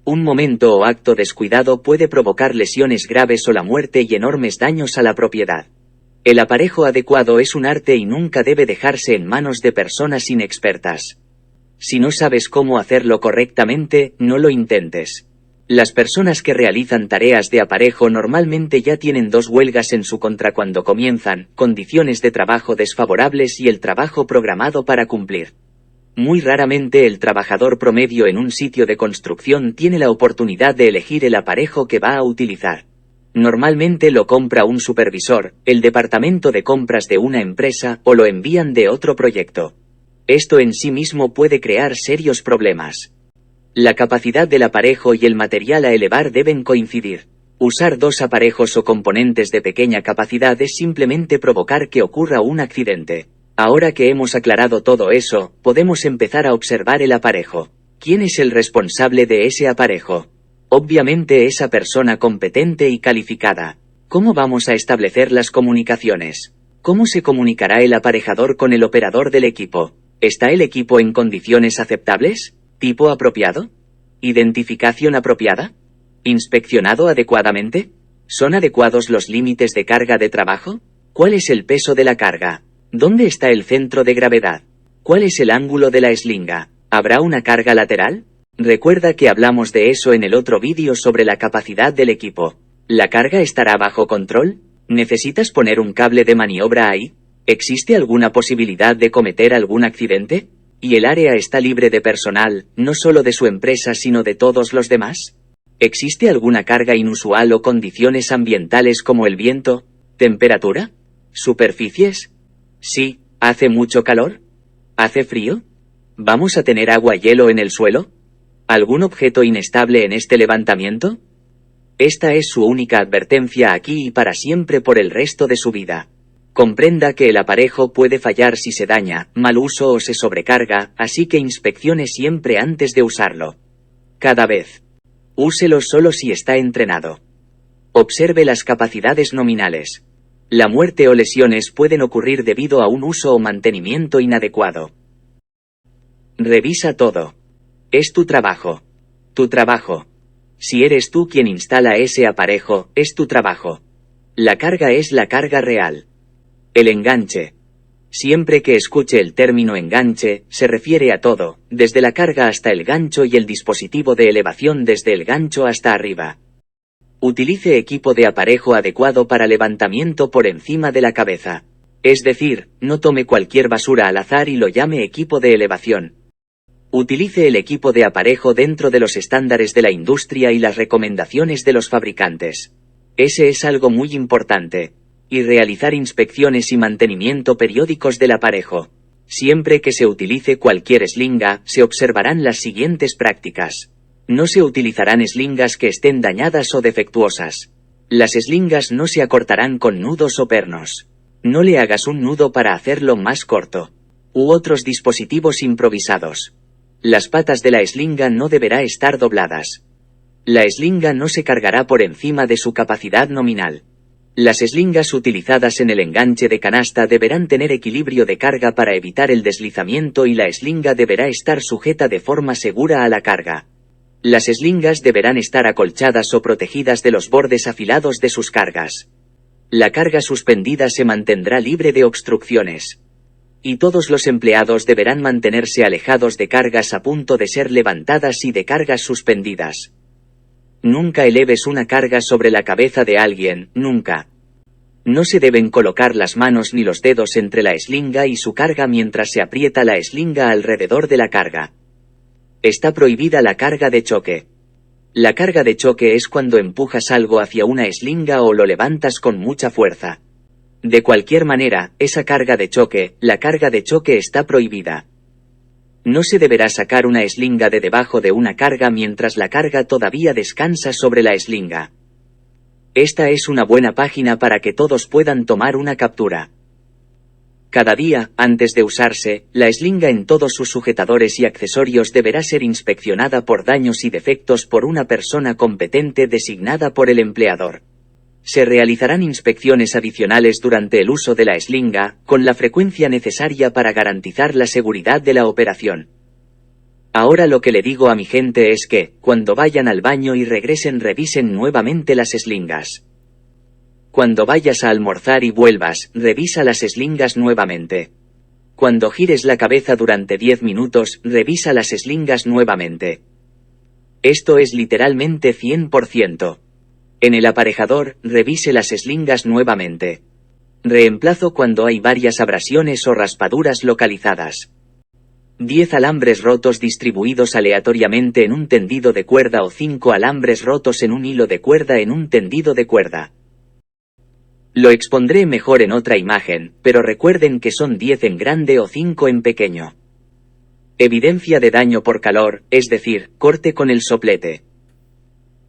Un momento o acto descuidado puede provocar lesiones graves o la muerte y enormes daños a la propiedad. El aparejo adecuado es un arte y nunca debe dejarse en manos de personas inexpertas. Si no sabes cómo hacerlo correctamente, no lo intentes. Las personas que realizan tareas de aparejo normalmente ya tienen 2 huelgas en su contra cuando comienzan, condiciones de trabajo desfavorables y el trabajo programado para cumplir. Muy raramente el trabajador promedio en un sitio de construcción tiene la oportunidad de elegir el aparejo que va a utilizar. Normalmente lo compra un supervisor, el departamento de compras de una empresa o lo envían de otro proyecto. Esto en sí mismo puede crear serios problemas. La capacidad del aparejo y el material a elevar deben coincidir. Usar 2 aparejos o componentes de pequeña capacidad es simplemente provocar que ocurra un accidente. Ahora que hemos aclarado todo eso, podemos empezar a observar el aparejo. ¿Quién es el responsable de ese aparejo? Obviamente esa persona competente y calificada. ¿Cómo vamos a establecer las comunicaciones? ¿Cómo se comunicará el aparejador con el operador del equipo? ¿Está el equipo en condiciones aceptables? ¿Tipo apropiado? ¿Identificación apropiada? ¿Inspeccionado adecuadamente? ¿Son adecuados los límites de carga de trabajo? ¿Cuál es el peso de la carga? ¿Dónde está el centro de gravedad? ¿Cuál es el ángulo de la eslinga? ¿Habrá una carga lateral? Recuerda que hablamos de eso en el otro vídeo sobre la capacidad del equipo. ¿La carga estará bajo control? ¿Necesitas poner un cable de maniobra ahí? ¿Existe alguna posibilidad de cometer algún accidente? ¿Y el área está libre de personal, no solo de su empresa sino de todos los demás? ¿Existe alguna carga inusual o condiciones ambientales como el viento, temperatura, superficies? Sí, ¿hace mucho calor? ¿Hace frío? ¿Vamos a tener agua y hielo en el suelo? ¿Algún objeto inestable en este levantamiento? Esta es su única advertencia aquí y para siempre por el resto de su vida. Comprenda que el aparejo puede fallar si se daña, mal uso o se sobrecarga, así que inspeccione siempre antes de usarlo. Cada vez. Úselo solo si está entrenado. Observe las capacidades nominales. La muerte o lesiones pueden ocurrir debido a un uso o mantenimiento inadecuado. Revisa todo. Es tu trabajo. Tu trabajo. Si eres tú quien instala ese aparejo, es tu trabajo. La carga es la carga real. El enganche. Siempre que escuche el término enganche, se refiere a todo, desde la carga hasta el gancho y el dispositivo de elevación desde el gancho hasta arriba. Utilice equipo de aparejo adecuado para levantamiento por encima de la cabeza. Es decir, no tome cualquier basura al azar y lo llame equipo de elevación. Utilice el equipo de aparejo dentro de los estándares de la industria y las recomendaciones de los fabricantes. Ese es algo muy importante. Y realizar inspecciones y mantenimiento periódicos del aparejo. Siempre que se utilice cualquier eslinga, se observarán las siguientes prácticas. No se utilizarán eslingas que estén dañadas o defectuosas. Las eslingas no se acortarán con nudos o pernos. No le hagas un nudo para hacerlo más corto. U otros dispositivos improvisados. Las patas de la eslinga no deberá estar dobladas. La eslinga no se cargará por encima de su capacidad nominal. Las eslingas utilizadas en el enganche de canasta deberán tener equilibrio de carga para evitar el deslizamiento y la eslinga deberá estar sujeta de forma segura a la carga. Las eslingas deberán estar acolchadas o protegidas de los bordes afilados de sus cargas. La carga suspendida se mantendrá libre de obstrucciones. Y todos los empleados deberán mantenerse alejados de cargas a punto de ser levantadas y de cargas suspendidas. Nunca eleves una carga sobre la cabeza de alguien, nunca. No se deben colocar las manos ni los dedos entre la eslinga y su carga mientras se aprieta la eslinga alrededor de la carga. Está prohibida la carga de choque. La carga de choque es cuando empujas algo hacia una eslinga o lo levantas con mucha fuerza. De cualquier manera, esa carga de choque, la carga de choque está prohibida. No se deberá sacar una eslinga de debajo de una carga mientras la carga todavía descansa sobre la eslinga. Esta es una buena página para que todos puedan tomar una captura. Cada día, antes de usarse, la eslinga en todos sus sujetadores y accesorios deberá ser inspeccionada por daños y defectos por una persona competente designada por el empleador. Se realizarán inspecciones adicionales durante el uso de la eslinga, con la frecuencia necesaria para garantizar la seguridad de la operación. Ahora lo que le digo a mi gente es que, cuando vayan al baño y regresen revisen nuevamente las eslingas. Cuando vayas a almorzar y vuelvas, revisa las eslingas nuevamente. Cuando gires la cabeza durante 10 minutos, revisa las eslingas nuevamente. Esto es literalmente 100%. En el aparejador, revise las eslingas nuevamente. Reemplazo cuando hay varias abrasiones o raspaduras localizadas. 10 alambres rotos distribuidos aleatoriamente en un tendido de cuerda o 5 alambres rotos en un hilo de cuerda en un tendido de cuerda. Lo expondré mejor en otra imagen, pero recuerden que son 10 en grande o 5 en pequeño. Evidencia de daño por calor, es decir, corte con el soplete.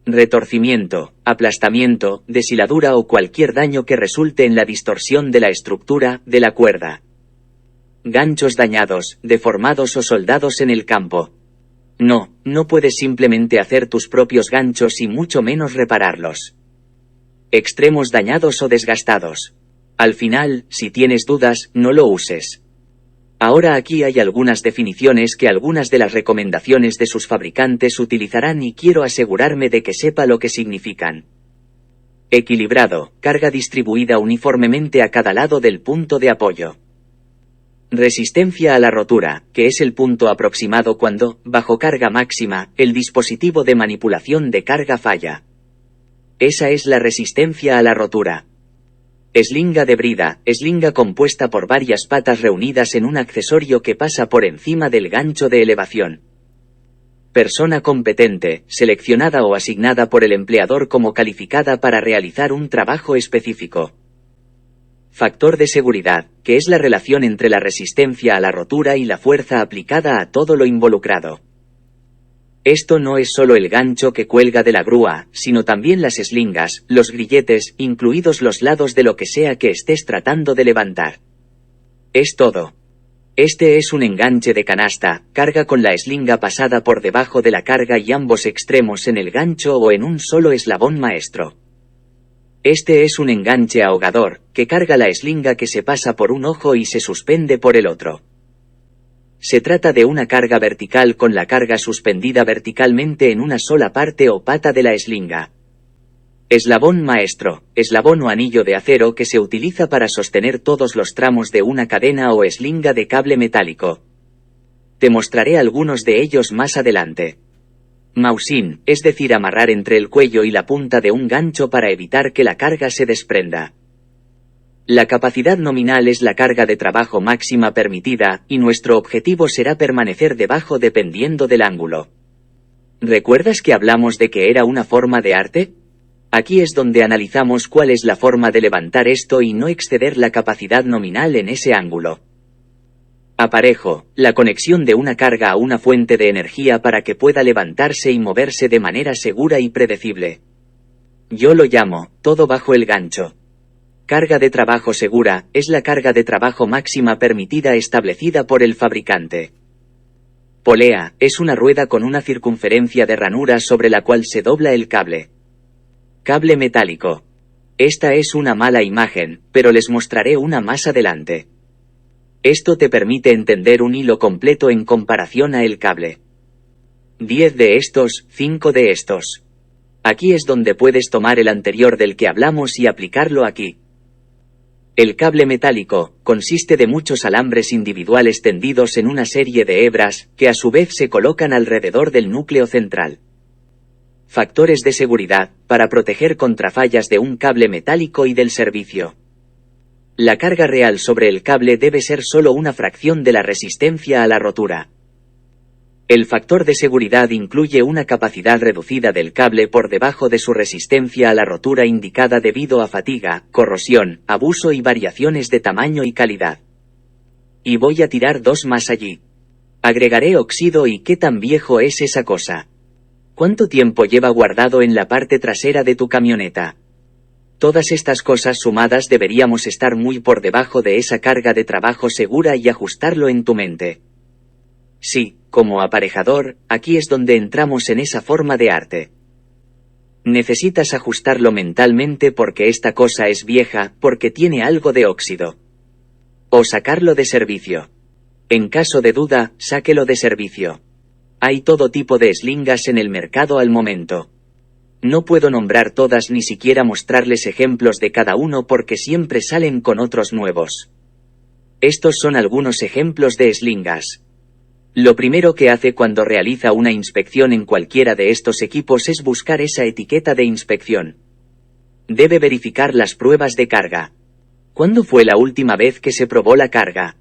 Retorcimiento, aplastamiento, deshiladura o cualquier daño que resulte en la distorsión de la estructura de la cuerda. Ganchos dañados, deformados o soldados en el campo. No puedes simplemente hacer tus propios ganchos y mucho menos repararlos. Extremos dañados o desgastados. Al final, si tienes dudas, no lo uses. Ahora aquí hay algunas definiciones que algunas de las recomendaciones de sus fabricantes utilizarán y quiero asegurarme de que sepa lo que significan. Equilibrado, carga distribuida uniformemente a cada lado del punto de apoyo. Resistencia a la rotura, que es el punto aproximado cuando, bajo carga máxima, el dispositivo de manipulación de carga falla. Esa es la resistencia a la rotura. Eslinga de brida, eslinga compuesta por varias patas reunidas en un accesorio que pasa por encima del gancho de elevación. Persona competente, seleccionada o asignada por el empleador como calificada para realizar un trabajo específico. Factor de seguridad, que es la relación entre la resistencia a la rotura y la fuerza aplicada a todo lo involucrado. Esto no es solo el gancho que cuelga de la grúa, sino también las eslingas, los grilletes, incluidos los lados de lo que sea que estés tratando de levantar. Es todo. Este es un enganche de canasta, carga con la eslinga pasada por debajo de la carga y ambos extremos en el gancho o en un solo eslabón maestro. Este es un enganche ahogador, que carga la eslinga que se pasa por un ojo y se suspende por el otro. Se trata de una carga vertical con la carga suspendida verticalmente en una sola parte o pata de la eslinga. Eslabón maestro, eslabón o anillo de acero que se utiliza para sostener todos los tramos de una cadena o eslinga de cable metálico. Te mostraré algunos de ellos más adelante. Mausin, es decir, amarrar entre el cuello y la punta de un gancho para evitar que la carga se desprenda. La capacidad nominal es la carga de trabajo máxima permitida, y nuestro objetivo será permanecer debajo dependiendo del ángulo. ¿Recuerdas que hablamos de que era una forma de arte? Aquí es donde analizamos cuál es la forma de levantar esto y no exceder la capacidad nominal en ese ángulo. Aparejo, la conexión de una carga a una fuente de energía para que pueda levantarse y moverse de manera segura y predecible. Yo lo llamo, todo bajo el gancho. Carga de trabajo segura, es la carga de trabajo máxima permitida establecida por el fabricante. Polea, es una rueda con una circunferencia de ranura sobre la cual se dobla el cable. Cable metálico. Esta es una mala imagen, pero les mostraré una más adelante. Esto te permite entender un hilo completo en comparación a el cable. 10 de estos, 5 de estos. Aquí es donde puedes tomar el anterior del que hablamos y aplicarlo aquí. El cable metálico consiste de muchos alambres individuales tendidos en una serie de hebras, que a su vez se colocan alrededor del núcleo central. Factores de seguridad, para proteger contra fallas de un cable metálico y del servicio. La carga real sobre el cable debe ser solo una fracción de la resistencia a la rotura. El factor de seguridad incluye una capacidad reducida del cable por debajo de su resistencia a la rotura indicada debido a fatiga, corrosión, abuso y variaciones de tamaño y calidad. Y voy a tirar 2 más allí. Agregaré óxido y ¿qué tan viejo es esa cosa? ¿Cuánto tiempo lleva guardado en la parte trasera de tu camioneta? Todas estas cosas sumadas deberíamos estar muy por debajo de esa carga de trabajo segura y ajustarlo en tu mente. Sí, como aparejador, aquí es donde entramos en esa forma de arte. Necesitas ajustarlo mentalmente porque esta cosa es vieja, porque tiene algo de óxido. O sacarlo de servicio. En caso de duda, sáquelo de servicio. Hay todo tipo de eslingas en el mercado al momento. No puedo nombrar todas ni siquiera mostrarles ejemplos de cada uno porque siempre salen con otros nuevos. Estos son algunos ejemplos de eslingas. Lo primero que hace cuando realiza una inspección en cualquiera de estos equipos es buscar esa etiqueta de inspección. Debe verificar las pruebas de carga. ¿Cuándo fue la última vez que se probó la carga?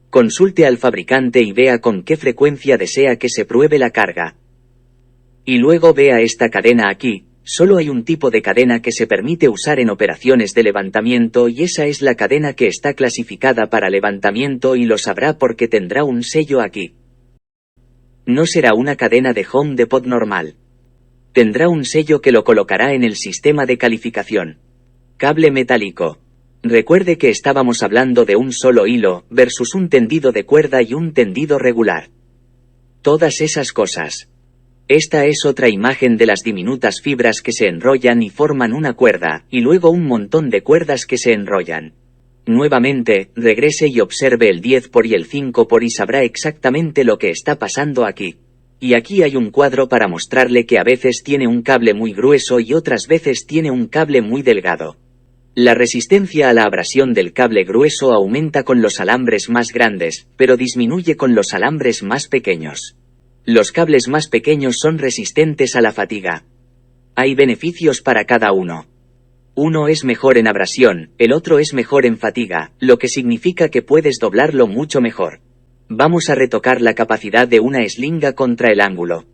Consulte al fabricante y vea con qué frecuencia desea que se pruebe la carga. Y luego vea esta cadena aquí. Solo hay un tipo de cadena que se permite usar en operaciones de levantamiento y esa es la cadena que está clasificada para levantamiento y lo sabrá porque tendrá un sello aquí. No será una cadena de home depot normal. Tendrá un sello que lo colocará en el sistema de calificación. Cable metálico. Recuerde que estábamos hablando de un solo hilo versus un tendido de cuerda y un tendido regular. Todas esas cosas. Esta es otra imagen de las diminutas fibras que se enrollan y forman una cuerda, y luego un montón de cuerdas que se enrollan. Nuevamente, regrese y observe el 10 por y el 5 por y sabrá exactamente lo que está pasando aquí. Y aquí hay un cuadro para mostrarle que a veces tiene un cable muy grueso y otras veces tiene un cable muy delgado. La resistencia a la abrasión del cable grueso aumenta con los alambres más grandes, pero disminuye con los alambres más pequeños. Los cables más pequeños son resistentes a la fatiga. Hay beneficios para cada uno. Uno es mejor en abrasión, el otro es mejor en fatiga, lo que significa que puedes doblarlo mucho mejor. Vamos a retocar la capacidad de una eslinga contra el ángulo.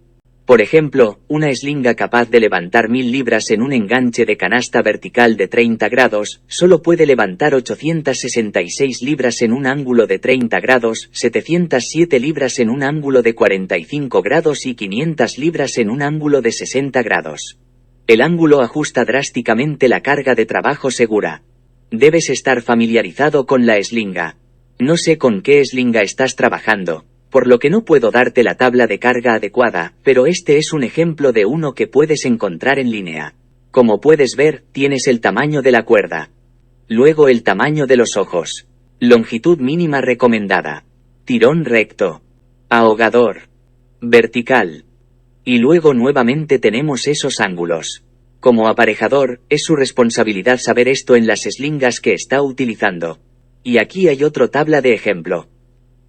Por ejemplo, una eslinga capaz de levantar 1000 libras en un enganche de canasta vertical de 30 grados, solo puede levantar 866 libras en un ángulo de 30 grados, 707 libras en un ángulo de 45 grados y 500 libras en un ángulo de 60 grados. El ángulo ajusta drásticamente la carga de trabajo segura. Debes estar familiarizado con la eslinga. No sé con qué eslinga estás trabajando, por lo que no puedo darte la tabla de carga adecuada, pero este es un ejemplo de uno que puedes encontrar en línea. Como puedes ver, tienes el tamaño de la cuerda. Luego el tamaño de los ojos. Longitud mínima recomendada. Tirón recto. Ahogador. Vertical. Y luego nuevamente tenemos esos ángulos. Como aparejador, es su responsabilidad saber esto en las eslingas que está utilizando. Y aquí hay otra tabla de ejemplo.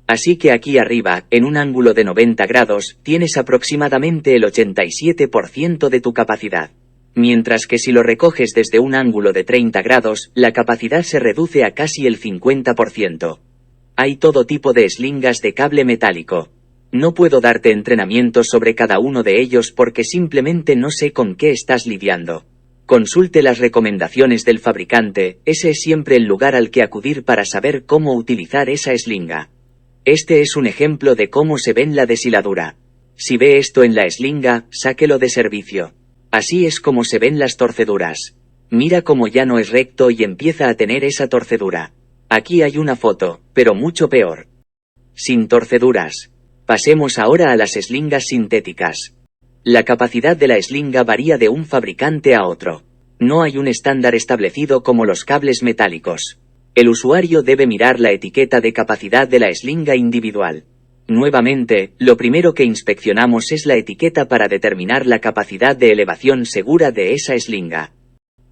Así que aquí arriba, en un ángulo de 90 grados, tienes aproximadamente el 87% de tu capacidad. Mientras que si lo recoges desde un ángulo de 30 grados, la capacidad se reduce a casi el 50%. Hay todo tipo de eslingas de cable metálico. No puedo darte entrenamiento sobre cada uno de ellos porque simplemente no sé con qué estás lidiando. Consulte las recomendaciones del fabricante, ese es siempre el lugar al que acudir para saber cómo utilizar esa eslinga. Este es un ejemplo de cómo se ve en la deshiladura. Si ve esto en la eslinga, sáquelo de servicio. Así es como se ven las torceduras. Mira cómo ya no es recto y empieza a tener esa torcedura. Aquí hay una foto, pero mucho peor. Sin torceduras. Pasemos ahora a las eslingas sintéticas. La capacidad de la eslinga varía de un fabricante a otro. No hay un estándar establecido como los cables metálicos. El usuario debe mirar la etiqueta de capacidad de la eslinga individual. Nuevamente, lo primero que inspeccionamos es la etiqueta para determinar la capacidad de elevación segura de esa eslinga.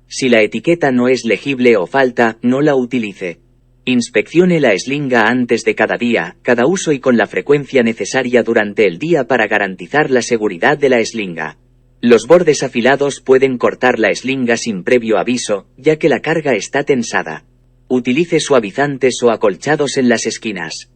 Si la etiqueta no es legible o falta, no la utilice. Inspeccione la eslinga antes de cada día, cada uso y con la frecuencia necesaria durante el día para garantizar la seguridad de la eslinga. Los bordes afilados pueden cortar la eslinga sin previo aviso, ya que la carga está tensada. Utilice suavizantes o acolchados en las esquinas.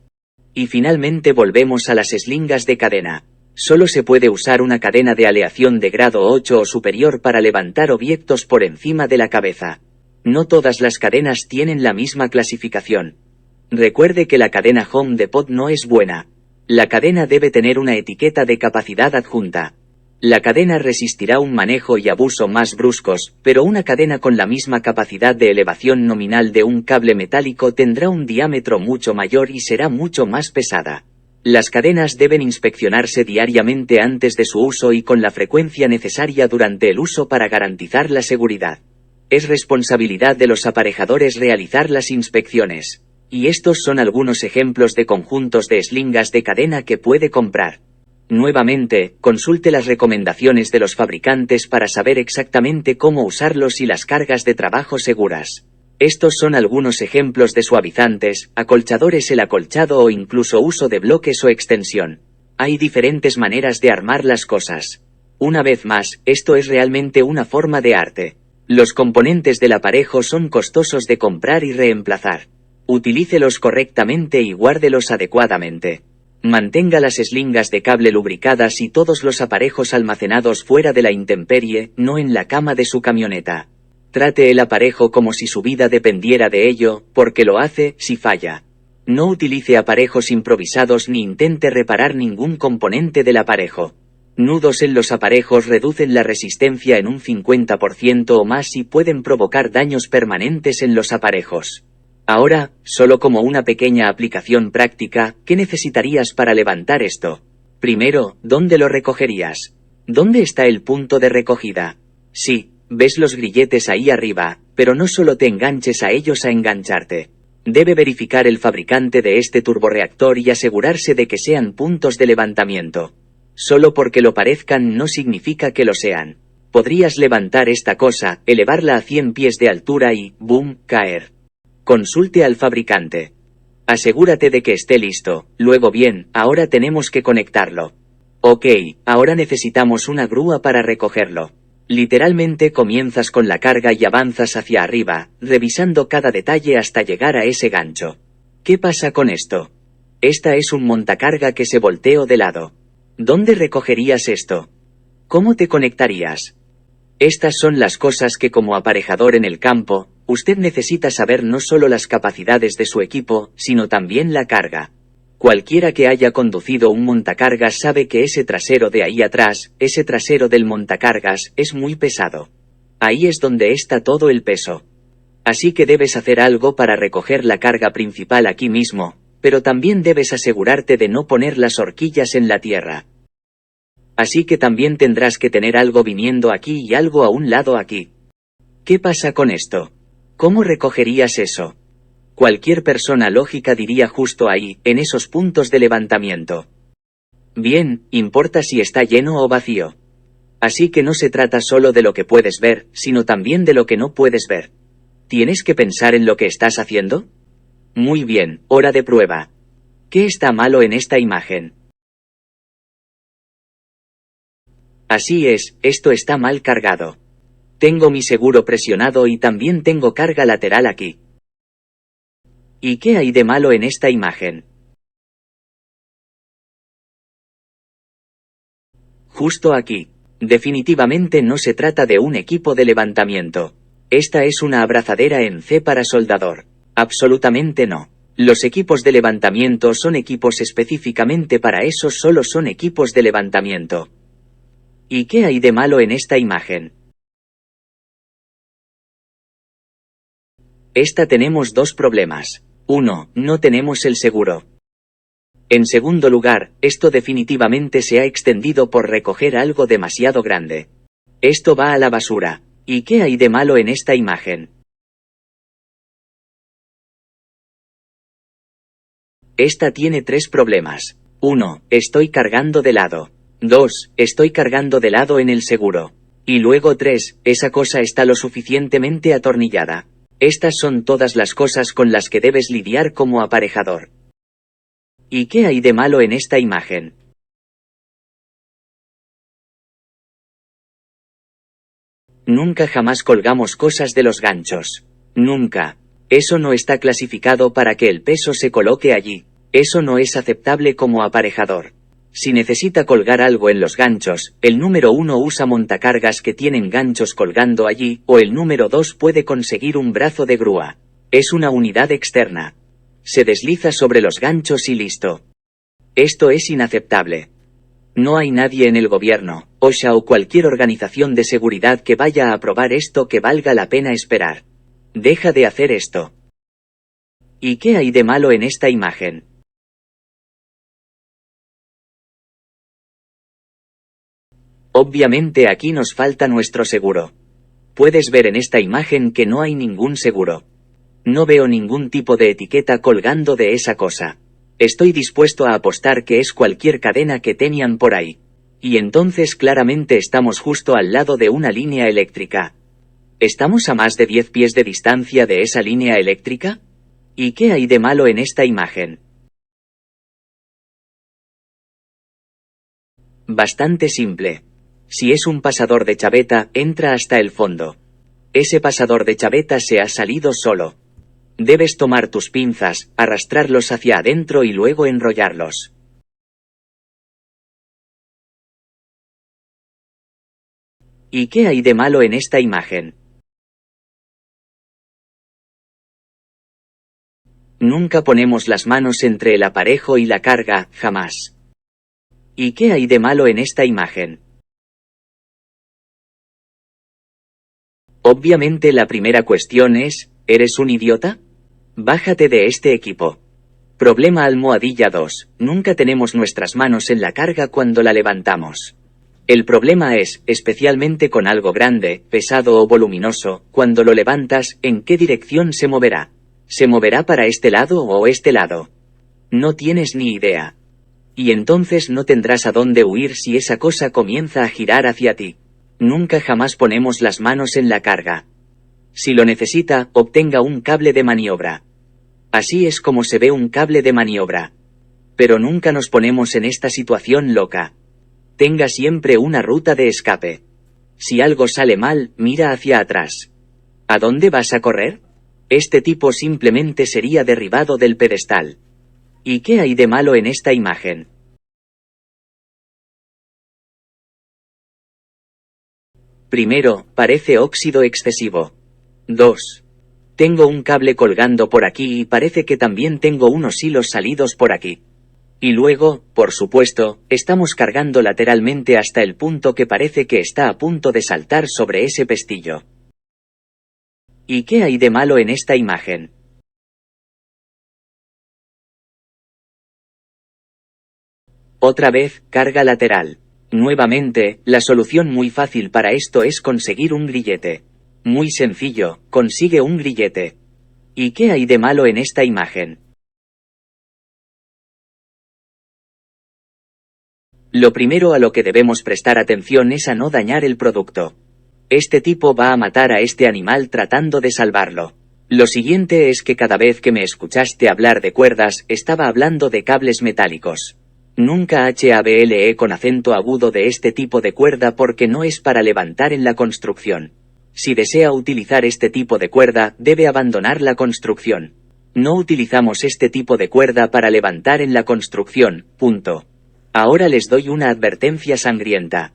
Y finalmente volvemos a las eslingas de cadena. Solo se puede usar una cadena de aleación de grado 8 o superior para levantar objetos por encima de la cabeza. No todas las cadenas tienen la misma clasificación. Recuerde que la cadena Home Depot no es buena. La cadena debe tener una etiqueta de capacidad adjunta. La cadena resistirá un manejo y abuso más bruscos, pero una cadena con la misma capacidad de elevación nominal de un cable metálico tendrá un diámetro mucho mayor y será mucho más pesada. Las cadenas deben inspeccionarse diariamente antes de su uso y con la frecuencia necesaria durante el uso para garantizar la seguridad. Es responsabilidad de los aparejadores realizar las inspecciones. Y estos son algunos ejemplos de conjuntos de eslingas de cadena que puede comprar. Nuevamente, consulte las recomendaciones de los fabricantes para saber exactamente cómo usarlos y las cargas de trabajo seguras. Estos son algunos ejemplos de suavizantes, acolchadores, el acolchado o incluso uso de bloques o extensión. Hay diferentes maneras de armar las cosas. Una vez más, esto es realmente una forma de arte. Los componentes del aparejo son costosos de comprar y reemplazar. Utilícelos correctamente y guárdelos adecuadamente. Mantenga las eslingas de cable lubricadas y todos los aparejos almacenados fuera de la intemperie, no en la cama de su camioneta. Trate el aparejo como si su vida dependiera de ello, porque lo hace si falla. No utilice aparejos improvisados ni intente reparar ningún componente del aparejo. Nudos en los aparejos reducen la resistencia en un 50% o más y pueden provocar daños permanentes en los aparejos. Ahora, solo como una pequeña aplicación práctica, ¿qué necesitarías para levantar esto? Primero, ¿dónde lo recogerías? ¿Dónde está el punto de recogida? Sí, ves los grilletes ahí arriba, pero no solo te enganches a ellos a engancharte. Debe verificar el fabricante de este turborreactor y asegurarse de que sean puntos de levantamiento. Solo porque lo parezcan no significa que lo sean. Podrías levantar esta cosa, elevarla a 100 pies de altura y, ¡boom!, caer. Consulte al fabricante. Asegúrate de que esté listo. Luego bien, ahora tenemos que conectarlo. Ok, ahora necesitamos una grúa para recogerlo. Literalmente comienzas con la carga y avanzas hacia arriba, revisando cada detalle hasta llegar a ese gancho. ¿Qué pasa con esto? Esta es un montacarga que se volteó de lado. ¿Dónde recogerías esto? ¿Cómo te conectarías? Estas son las cosas que como aparejador en el campo, usted necesita saber no solo las capacidades de su equipo, sino también la carga. Cualquiera que haya conducido un montacargas sabe que ese trasero de ahí atrás, ese trasero del montacargas, es muy pesado. Ahí es donde está todo el peso. Así que debes hacer algo para recoger la carga principal aquí mismo, pero también debes asegurarte de no poner las horquillas en la tierra. Así que también tendrás que tener algo viniendo aquí y algo a un lado aquí. ¿Qué pasa con esto? ¿Cómo recogerías eso? Cualquier persona lógica diría justo ahí, en esos puntos de levantamiento. Bien, importa si está lleno o vacío. Así que no se trata solo de lo que puedes ver, sino también de lo que no puedes ver. ¿Tienes que pensar en lo que estás haciendo? Muy bien, hora de prueba. ¿Qué está malo en esta imagen? Así es, esto está mal cargado. Tengo mi seguro presionado y también tengo carga lateral aquí. ¿Y qué hay de malo en esta imagen? Justo aquí. Definitivamente no se trata de un equipo de levantamiento. Esta es una abrazadera en C para soldador. Absolutamente no. Los equipos de levantamiento son equipos específicamente para eso, solo son equipos de levantamiento. ¿Y qué hay de malo en esta imagen? Esta tenemos dos problemas. 1. No tenemos el seguro. En segundo lugar, esto definitivamente se ha extendido por recoger algo demasiado grande. Esto va a la basura. ¿Y qué hay de malo en esta imagen? Esta tiene tres problemas. 1. Estoy cargando de lado. 2. Estoy cargando de lado en el seguro. Y luego 3. Esa cosa está lo suficientemente atornillada. Estas son todas las cosas con las que debes lidiar como aparejador. ¿Y qué hay de malo en esta imagen? Nunca jamás colgamos cosas de los ganchos. Nunca. Eso no está clasificado para que el peso se coloque allí. Eso no es aceptable como aparejador. Si necesita colgar algo en los ganchos, el número 1 usa montacargas que tienen ganchos colgando allí, o el número 2 puede conseguir un brazo de grúa. Es una unidad externa. Se desliza sobre los ganchos y listo. Esto es inaceptable. No hay nadie en el gobierno, OSHA o cualquier organización de seguridad que vaya a aprobar esto que valga la pena esperar. Deja de hacer esto. ¿Y qué hay de malo en esta imagen? Obviamente aquí nos falta nuestro seguro. Puedes ver en esta imagen que no hay ningún seguro. No veo ningún tipo de etiqueta colgando de esa cosa. Estoy dispuesto a apostar que es cualquier cadena que tenían por ahí. Y entonces claramente estamos justo al lado de una línea eléctrica. ¿Estamos a más de 10 pies de distancia de esa línea eléctrica? ¿Y qué hay de malo en esta imagen? Bastante simple. Si es un pasador de chaveta, entra hasta el fondo. Ese pasador de chaveta se ha salido solo. Debes tomar tus pinzas, arrastrarlos hacia adentro y luego enrollarlos. ¿Y qué hay de malo en esta imagen? Nunca ponemos las manos entre el aparejo y la carga, jamás. ¿Y qué hay de malo en esta imagen? Obviamente la primera cuestión es, ¿eres un idiota? Bájate de este equipo. Problema almohadilla 2. Nunca tenemos nuestras manos en la carga cuando la levantamos. El problema es, especialmente con algo grande, pesado o voluminoso, cuando lo levantas, ¿en qué dirección se moverá? ¿Se moverá para este lado o este lado? No tienes ni idea. Y entonces no tendrás a dónde huir si esa cosa comienza a girar hacia ti. Nunca jamás ponemos las manos en la carga. Si lo necesita, obtenga un cable de maniobra. Así es como se ve un cable de maniobra. Pero nunca nos ponemos en esta situación loca. Tenga siempre una ruta de escape. Si algo sale mal, mira hacia atrás. ¿A dónde vas a correr? Este tipo simplemente sería derribado del pedestal. ¿Y qué hay de malo en esta imagen? Primero, parece óxido excesivo. 2. Tengo un cable colgando por aquí y parece que también tengo unos hilos salidos por aquí. Y luego, por supuesto, estamos cargando lateralmente hasta el punto que parece que está a punto de saltar sobre ese pestillo. ¿Y qué hay de malo en esta imagen? Otra vez, carga lateral. Nuevamente, la solución muy fácil para esto es conseguir un grillete. Muy sencillo, consigue un grillete. ¿Y qué hay de malo en esta imagen? Lo primero a lo que debemos prestar atención es a no dañar el producto. Este tipo va a matar a este animal tratando de salvarlo. Lo siguiente es que cada vez que me escuchaste hablar de cuerdas, estaba hablando de cables metálicos. Nunca hable con acento agudo de este tipo de cuerda porque no es para levantar en la construcción. Si desea utilizar este tipo de cuerda, debe abandonar la construcción. No utilizamos este tipo de cuerda para levantar en la construcción, punto. Ahora les doy una advertencia sangrienta.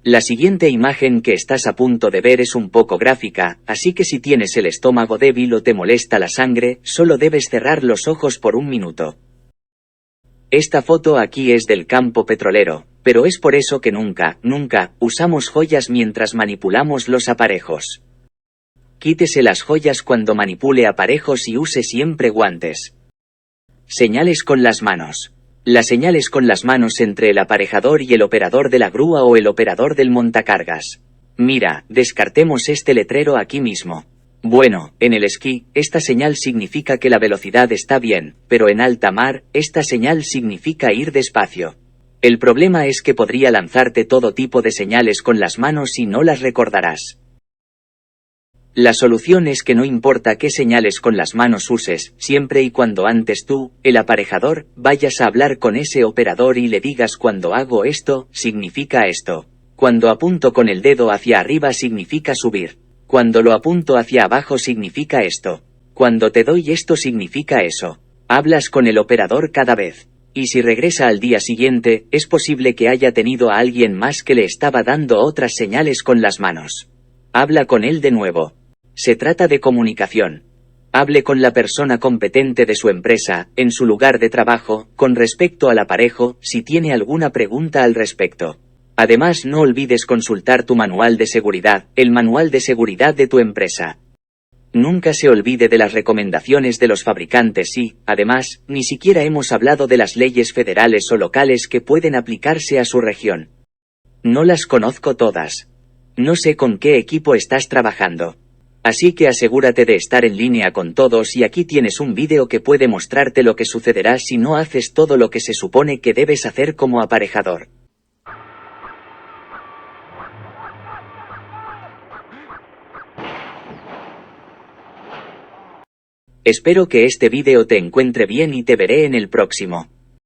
La siguiente imagen que estás a punto de ver es un poco gráfica, así que si tienes el estómago débil o te molesta la sangre, solo debes cerrar los ojos por un minuto. Esta foto aquí es del campo petrolero, pero es por eso que nunca usamos joyas mientras manipulamos los aparejos. Quítese las joyas cuando manipule aparejos y use siempre guantes. Señales con las manos. Las señales con las manos entre el aparejador y el operador de la grúa o el operador del montacargas. Mira, descartemos este letrero aquí mismo. Bueno, en el esquí, esta señal significa que la velocidad está bien, pero en alta mar, esta señal significa ir despacio. El problema es que podría lanzarte todo tipo de señales con las manos y no las recordarás. La solución es que no importa qué señales con las manos uses, siempre y cuando antes tú, el aparejador, vayas a hablar con ese operador y le digas cuando hago esto, significa esto. Cuando apunto con el dedo hacia arriba significa subir. Cuando lo apunto hacia abajo significa esto. Cuando te doy esto significa eso. Hablas con el operador cada vez. Y si regresa al día siguiente, es posible que haya tenido a alguien más que le estaba dando otras señales con las manos. Habla con él de nuevo. Se trata de comunicación. Hable con la persona competente de su empresa, en su lugar de trabajo, con respecto al aparejo, si tiene alguna pregunta al respecto. Además, no olvides consultar tu manual de seguridad, el manual de seguridad de tu empresa. Nunca se olvide de las recomendaciones de los fabricantes y, además, ni siquiera hemos hablado de las leyes federales o locales que pueden aplicarse a su región. No las conozco todas. No sé con qué equipo estás trabajando. Así que asegúrate de estar en línea con todos y aquí tienes un vídeo que puede mostrarte lo que sucederá si no haces todo lo que se supone que debes hacer como aparejador. Espero que este vídeo te encuentre bien y te veré en el próximo.